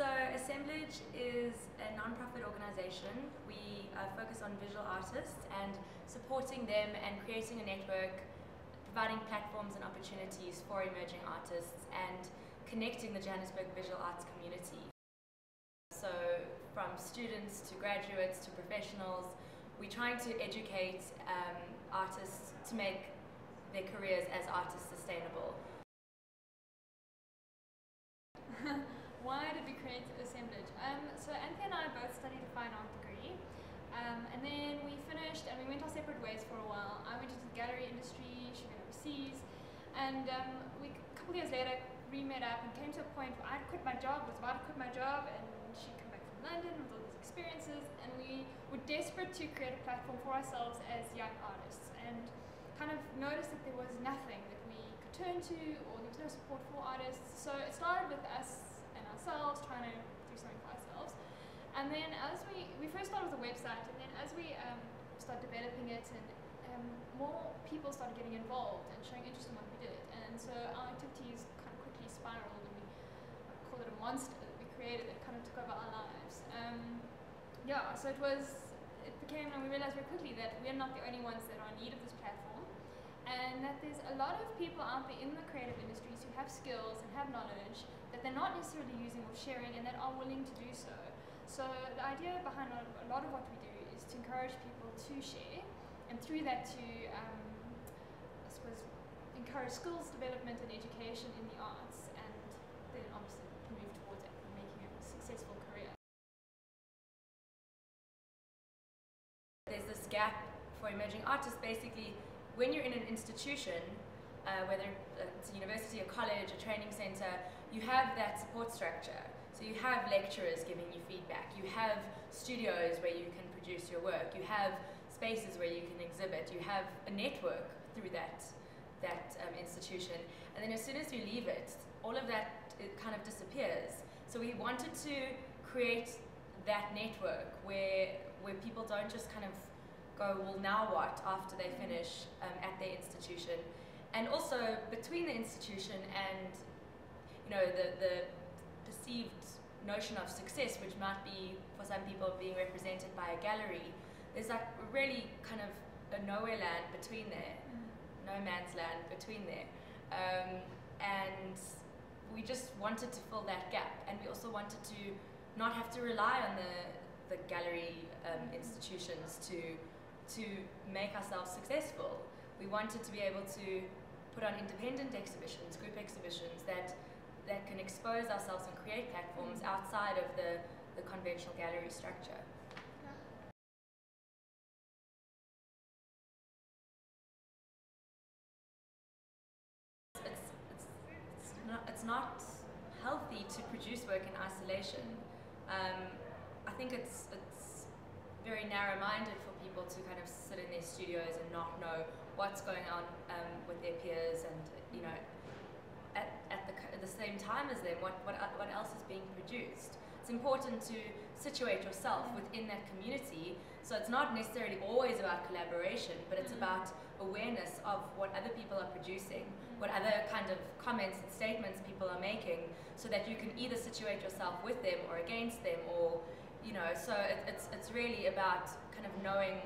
So Assemblage is a non-profit organization. We focus on visual artists and supporting them and creating a network, providing platforms and opportunities for emerging artists and connecting the Johannesburg visual arts community. So from students to graduates to professionals, we're trying to educate artists to make their careers as artists sustainable. Why did we create Assemblage? So Anthea and I both studied a fine art degree, and then we finished and we went our separate ways for a while. I went into the gallery industry, she went overseas, and a couple of years later re-met up and came to a point where I'd quit my job, was about to quit my job, and she'd come back from London with all these experiences, and we were desperate to create a platform for ourselves as young artists, and kind of noticed that there was nothing that we could turn to, or there was no support for artists. So it started with us and ourselves trying to do something for ourselves, and then as we first started with a website, and then as we started developing it, and more people started getting involved and showing interest in what we did, and so our activities kind of quickly spiraled, and we call it a monster that we created that kind of took over our lives. Yeah, so it became, and we realized very quickly that we're not the only ones that are in need of this platform, and that there's a lot of people out there in the creative industries who have skills and have knowledge that they're not necessarily using or sharing, and that are willing to do so. So the idea behind a lot of what we do is to encourage people to share, and through that to, I suppose, encourage skills development and education in the arts, and then obviously move towards making a successful career. There's this gap for emerging artists. Basically, when you're in an institution, whether it's a university, a college, a training center, you have that support structure. So you have lecturers giving you feedback, you have studios where you can produce your work, you have spaces where you can exhibit, you have a network through that institution. And then as soon as you leave it, all of that, it kind of disappears. So we wanted to create that network where people don't just kind of go, well, now what, after they finish at their institution. And also between the institution and, you know, the perceived notion of success, which might be for some people being represented by a gallery, there's like really kind of a nowhere land between there, no man's land between there. And we just wanted to fill that gap, and we also wanted to not have to rely on the gallery institutions to make ourselves successful. We wanted to be able to put on independent exhibitions, group exhibitions that can expose ourselves and create platforms outside of the conventional gallery structure. It's not healthy to produce work in isolation. I think it's very narrow-minded for people to kind of sit in their studios and not know what's going on with their peers, and you know, at the same time as them, what else is being produced. It's important to situate yourself within that community, so it's not necessarily always about collaboration, but it's about awareness of what other people are producing, what other kind of comments and statements people are making, so that you can either situate yourself with them or against them, or you know, so it's really about kind of knowing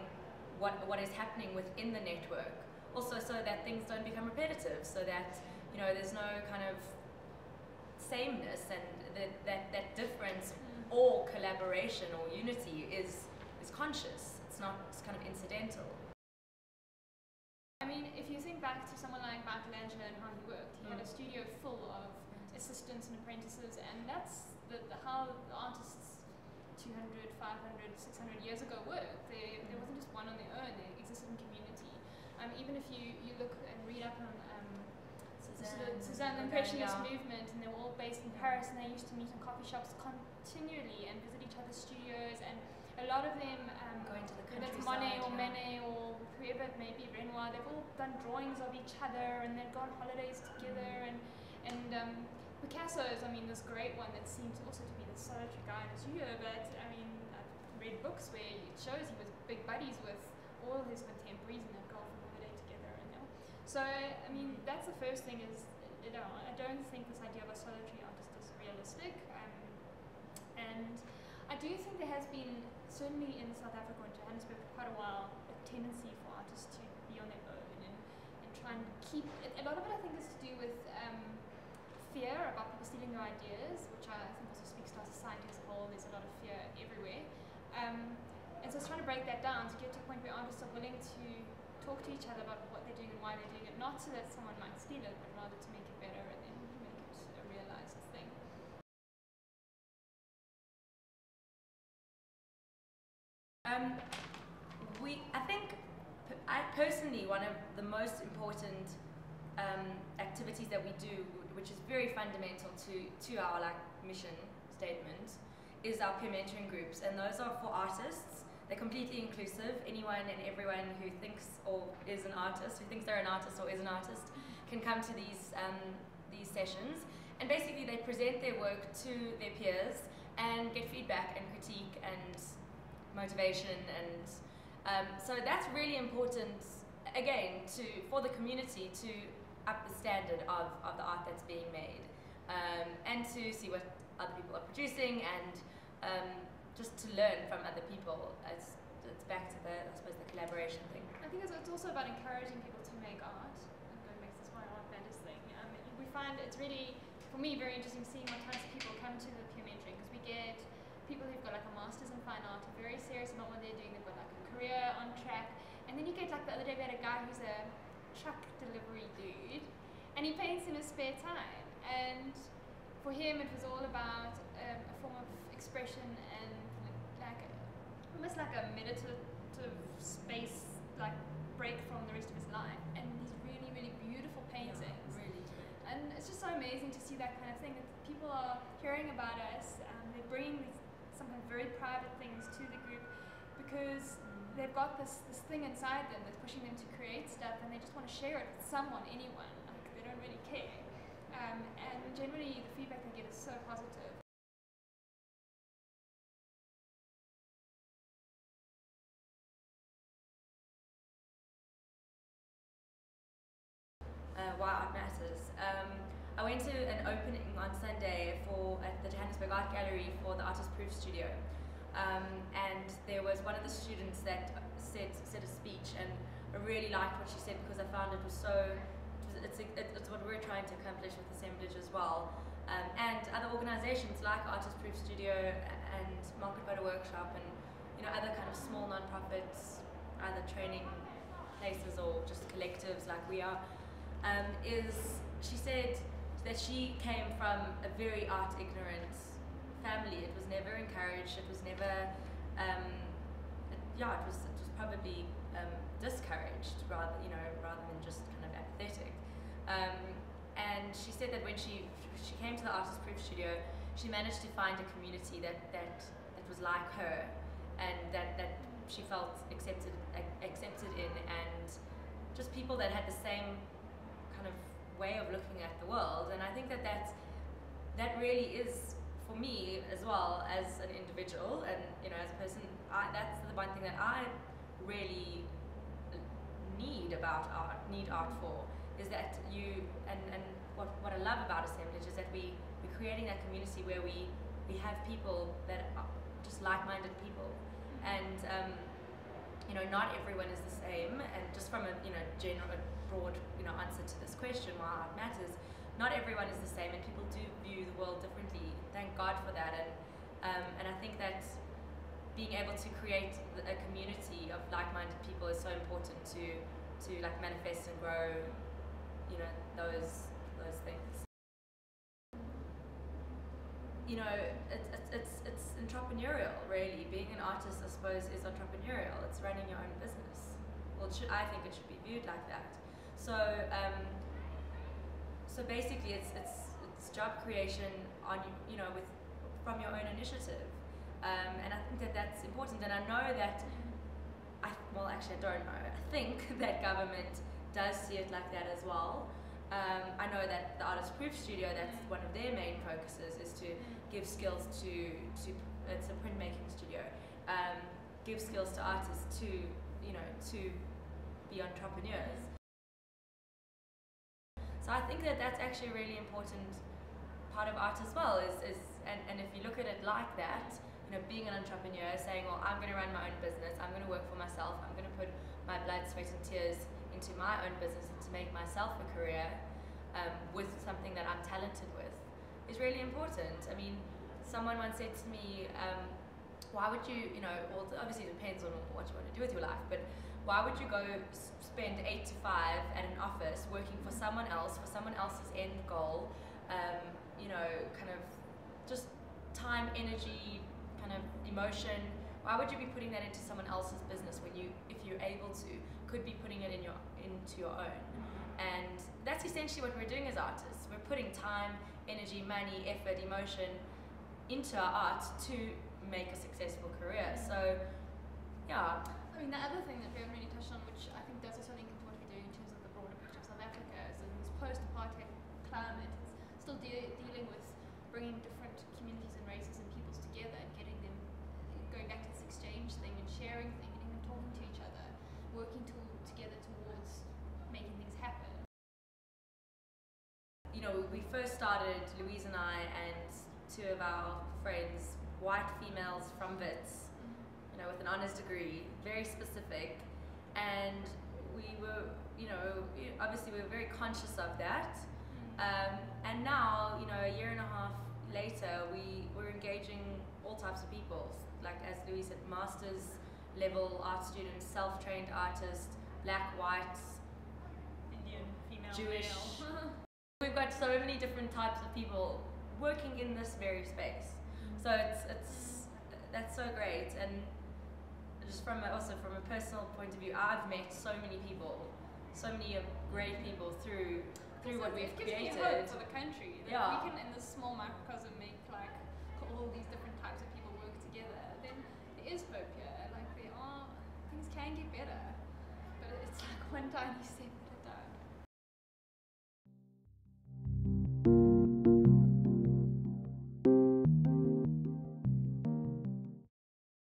what is happening within the network. Also, so that things don't become repetitive, so that, you know, there's no kind of sameness, and that difference or collaboration or unity is conscious. It's not kind of incidental. I mean, if you think back to someone like Michelangelo and how he worked, he had a studio full of assistants and apprentices, and that's how the artists 200, 500, 600 years ago worked. There wasn't just one on their own, they existed in community. Even if you look and read up on Cézanne, the Impressionist movement, and they were all based in Paris, and they used to meet in coffee shops continually and visit each other's studios, and a lot of them, going to the countryside, that's Monet or Manet or whoever it may be, Renoir, they've all done drawings of each other, and they've gone holidays together, and Picasso's, I mean, this great one that seems also to be the solitary guy in his studio, but I mean, I've read books where it shows he was big buddies with all his contemporaries, and they'd go off on holiday together, and you know. So, I mean, that's the first thing is, you know, I don't think this idea of a solitary artist is realistic. I do think there has been, certainly in South Africa and Johannesburg for quite a while, a tendency for artists to be on their own and try and keep, a lot of it I think is to do with fear about people stealing their ideas, which I think also speaks to our society as a whole. There's a lot of fear everywhere. And so it's trying to break that down to get to a point where artists are willing to talk to each other about what they're doing and why they're doing it, not so that someone might steal it, but rather to make it better and then make it a realized thing. I personally, one of the most important activities that we do, which is very fundamental to our mission statement, is our peer mentoring groups, and those are for artists. They're completely inclusive. Anyone and everyone who thinks or is an artist, who thinks they're an artist or is an artist, can come to these sessions, and basically they present their work to their peers and get feedback and critique and motivation, and so that's really important, again, for the community to up the standard of the art that's being made, and to see what other people are producing, and just to learn from other people. It's back to I suppose the collaboration thing. I think it's also about encouraging people to make art, and going back to this whole art matters thing. We find it's really, for me, very interesting seeing what types of people come to the peer mentoring, because we get people who've got like a master's in fine art, who are very serious about what they're doing, they've got like a career on track, and then you get like the other day we had a guy who's a truck delivery dude, and he paints in his spare time, and for him it was all about a form of expression and almost like a meditative space, like break from the rest of his life, and these really, really beautiful paintings. Yeah, really. And it's just so amazing to see that kind of thing, that people are hearing about us, they're bringing sometimes very private things to the group, because they've got this thing inside them that's pushing them to create stuff, and they just want to share it with someone, anyone. Like, they don't really care. And generally the feedback they get is so positive. Why art matters. I went to an opening on Sunday at the Johannesburg Art Gallery for the Artist Proof Studio, and there was one of the students that said a speech, and I really liked what she said, because I found it's what we're trying to accomplish with Assemblage as well, and other organisations like Artist Proof Studio and Market Photo Workshop, and other kind of small non-profits, either training places or just collectives like we are. She said that she came from a very art ignorant family. It was never encouraged. It was never, it was probably discouraged rather than just kind of apathetic. And she said that when she came to the Artist Proof Studio, she managed to find a community that was like her, and that she felt accepted in, and just people that had the same kind of way of looking at the world. And I think that really is, for me as well as an individual, and as a person, that's the one thing that I really need art for, is that and what I love about Assemblage is that we're creating that community where we have people that are just like-minded people, and not everyone is the same. And just from a broad answer to this question, why art matters, not everyone is the same, and people do view the world differently. Thank God for that, and I think that being able to create a community of like-minded people is so important to like manifest and grow those things. It's entrepreneurial, really. Being an artist, I suppose, is entrepreneurial. It's running your own business. Well, I think it should be viewed like that. So basically, it's job creation from your own initiative, and I think that that's important. And I know that I don't know. I think that government does see it like that as well. I know that the Artist Proof Studio, that's one of their main focuses, is to give skills to it's a printmaking studio, give skills to artists to be entrepreneurs. So I think that that's actually a really important part of art as well, and if you look at it like that, being an entrepreneur, saying, well, I'm going to run my own business, I'm going to work for myself, I'm going to put my blood, sweat and tears into my own business and to make myself a career with something that I'm talented with is really important. I mean, someone once said to me, why would you, well, obviously it depends on what you want to do with your life, but why would you go spend 8 to 5 at an office working for someone else, for someone else's end goal, kind of just time, energy, kind of emotion? Why would you be putting that into someone else's business when you, if you're able to, could be putting it into your own? And that's essentially what we're doing as artists. We're putting time, energy, money, effort, emotion into our art to make a successful career. So, yeah. I mean, the other thing that we haven't really touched on, which I think does also link into what we're doing in terms of the broader picture of South Africa, is in this post-apartheid climate, it's still dealing with bringing different communities and races and peoples together and getting them, going back to this exchange thing and sharing thing, getting them talking to each other, working together towards making things happen. We first started, Louise and I and 2 of our friends, white females from Wits, with an honours degree, very specific, and we were, obviously we were very conscious of that, and now, a year and a half later, we're engaging all types of people, like as Louise said, master's level art students, self-trained artists, black, white, Indian, female, Jewish. male. We've got so many different types of people working in this very space. So that's so great. And just from a personal point of view, I've met so many people, so many great people through what we've created. It gives me hope for the country that Yeah. we can, in this small microcosm, make like all these different types of people work together. Then there is hope here. Like things can get better, but it's like one tiny step